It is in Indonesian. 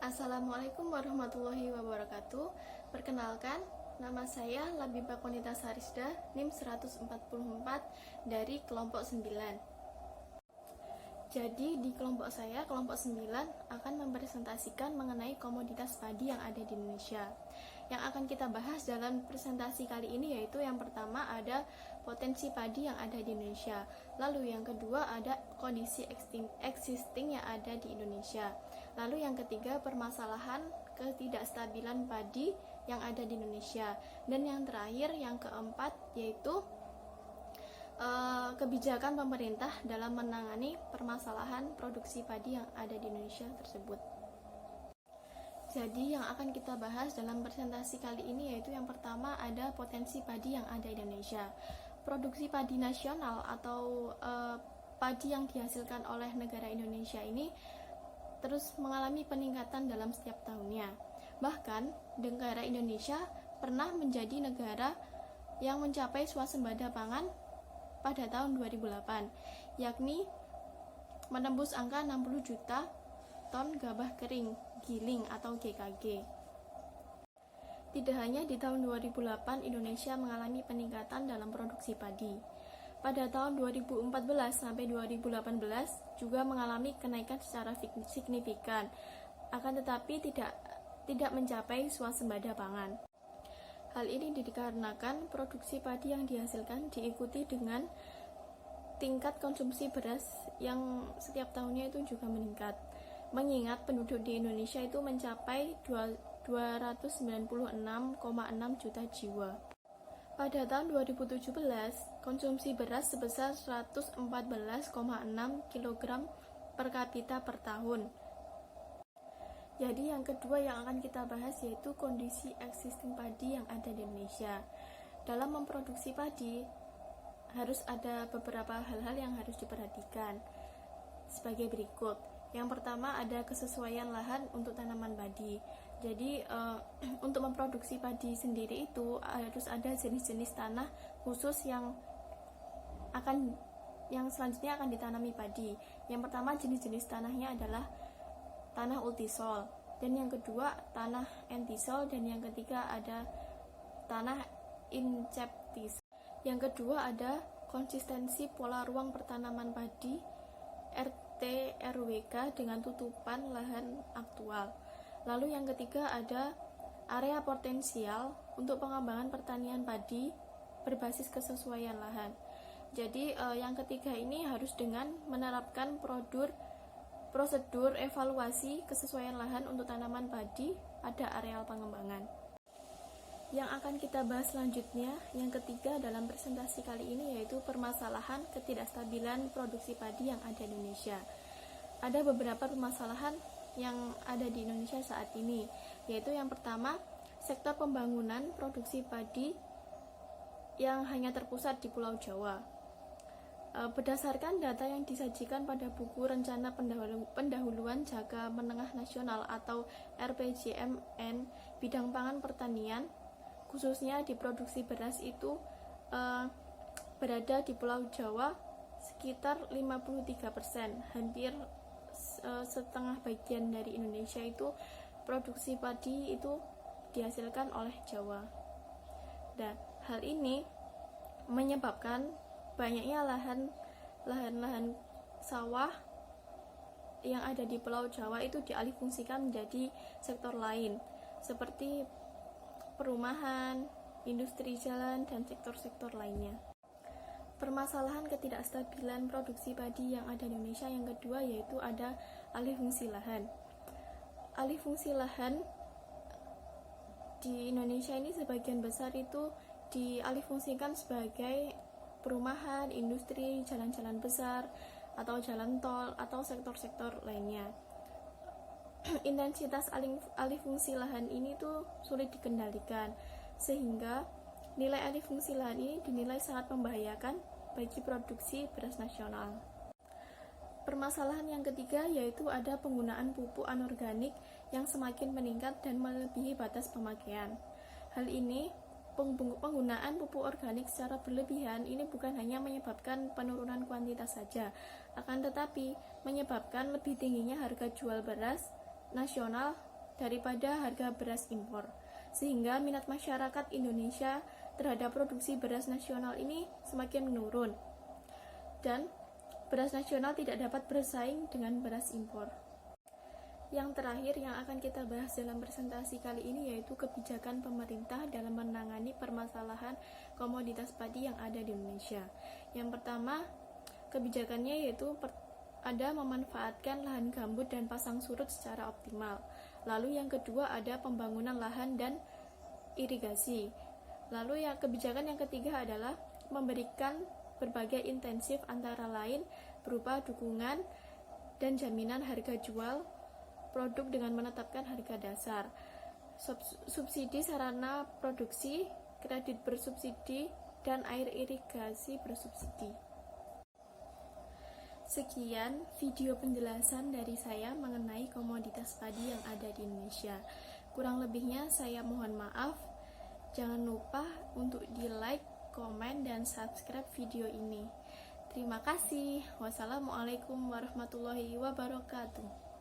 Assalamualaikum warahmatullahi wabarakatuh. Perkenalkan, nama saya Labibah Konita Sarisda, NIM 144 dari kelompok 9. Jadi di kelompok saya, kelompok 9 akan mempresentasikan mengenai komoditas padi yang ada di Indonesia. Yang akan kita bahas dalam presentasi kali ini yaitu yang pertama ada potensi padi yang ada di Indonesia. Lalu yang kedua ada kondisi existing yang ada di Indonesia. Lalu yang ketiga permasalahan ketidakstabilan padi yang ada di Indonesia. Dan yang terakhir yang keempat yaitu kebijakan pemerintah dalam menangani permasalahan produksi padi yang ada di Indonesia tersebut. Jadi yang akan kita bahas dalam presentasi kali ini yaitu yang pertama ada potensi padi yang ada di Indonesia. Produksi padi nasional atau padi yang dihasilkan oleh negara Indonesia ini terus mengalami peningkatan dalam setiap tahunnya. Bahkan negara Indonesia pernah menjadi negara yang mencapai swasembada pangan pada tahun 2008, yakni menembus angka 60 juta ton gabah kering giling atau GKG. Tidak hanya di tahun 2008 Indonesia mengalami peningkatan dalam produksi padi. Pada tahun 2014 sampai 2018 juga mengalami kenaikan secara signifikan, akan tetapi tidak mencapai swasembada pangan. Hal ini dikarenakan produksi padi yang dihasilkan diikuti dengan tingkat konsumsi beras yang setiap tahunnya itu juga meningkat. Mengingat penduduk di Indonesia itu mencapai 296,6 juta jiwa. Pada tahun 2017, konsumsi beras sebesar 114,6 kg per kapita per tahun. Jadi yang kedua yang akan kita bahas yaitu kondisi existing padi yang ada di Indonesia. Dalam memproduksi padi harus ada beberapa hal-hal yang harus diperhatikan sebagai berikut. Yang pertama ada kesesuaian lahan untuk tanaman padi. Jadi untuk memproduksi padi sendiri itu harus ada jenis-jenis tanah khusus yang selanjutnya akan ditanami padi. Yang pertama jenis-jenis tanahnya adalah tanah ultisol, dan yang kedua tanah entisol, dan yang ketiga ada tanah inceptis. Yang kedua ada konsistensi pola ruang pertanaman padi RT/RWK dengan tutupan lahan aktual. Lalu yang ketiga ada area potensial untuk pengembangan pertanian padi berbasis kesesuaian lahan. Jadi yang ketiga ini harus dengan menerapkan prosedur evaluasi kesesuaian lahan untuk tanaman padi pada areal pengembangan. Yang akan kita bahas selanjutnya, yang ketiga dalam presentasi kali ini yaitu permasalahan ketidakstabilan produksi padi yang ada di Indonesia. Ada beberapa permasalahan yang ada di Indonesia saat ini, yaitu yang pertama, sektor pembangunan produksi padi yang hanya terpusat di Pulau Jawa. Berdasarkan data yang disajikan pada buku Rencana Pendahuluan Jangka Menengah Nasional atau RPJMN bidang pangan pertanian, khususnya di produksi beras itu berada di Pulau Jawa sekitar 53%, hampir setengah bagian dari Indonesia itu produksi padi itu dihasilkan oleh Jawa. Dan hal ini menyebabkan banyaknya lahan sawah yang ada di Pulau Jawa itu dialihfungsikan menjadi sektor lain seperti perumahan, industri jalan, dan sektor-sektor lainnya. Permasalahan ketidakstabilan produksi padi yang ada di Indonesia yang kedua yaitu ada alihfungsi lahan. Alihfungsi lahan di Indonesia ini sebagian besar itu dialihfungsikan sebagai perumahan, industri, jalan-jalan besar, atau jalan tol, atau sektor-sektor lainnya. Intensitas alihfungsi lahan ini tuh sulit dikendalikan, sehingga nilai alihfungsi lahan ini dinilai sangat membahayakan bagi produksi beras nasional. Permasalahan yang ketiga yaitu ada penggunaan pupuk anorganik yang semakin meningkat dan melebihi batas pemakaian. Hal ini penggunaan pupuk organik secara berlebihan ini bukan hanya menyebabkan penurunan kuantitas saja, akan tetapi menyebabkan lebih tingginya harga jual beras nasional daripada harga beras impor, sehingga minat masyarakat Indonesia terhadap produksi beras nasional ini semakin menurun, dan beras nasional tidak dapat bersaing dengan beras impor. Yang terakhir yang akan kita bahas dalam presentasi kali ini yaitu kebijakan pemerintah dalam menangani permasalahan komoditas padi yang ada di Indonesia. Yang pertama, kebijakannya yaitu ada memanfaatkan lahan gambut dan pasang surut secara optimal. Lalu yang kedua ada pembangunan lahan dan irigasi. Lalu kebijakan yang ketiga adalah memberikan berbagai intensif antara lain berupa dukungan dan jaminan harga jual produk dengan menetapkan harga dasar, subsidi sarana produksi, kredit bersubsidi, dan air irigasi bersubsidi. Sekian video penjelasan dari saya mengenai komoditas padi yang ada di Indonesia. Kurang lebihnya saya mohon maaf. Jangan lupa untuk di-like, komen, dan subscribe video ini. Terima kasih. Wassalamualaikum warahmatullahi wabarakatuh.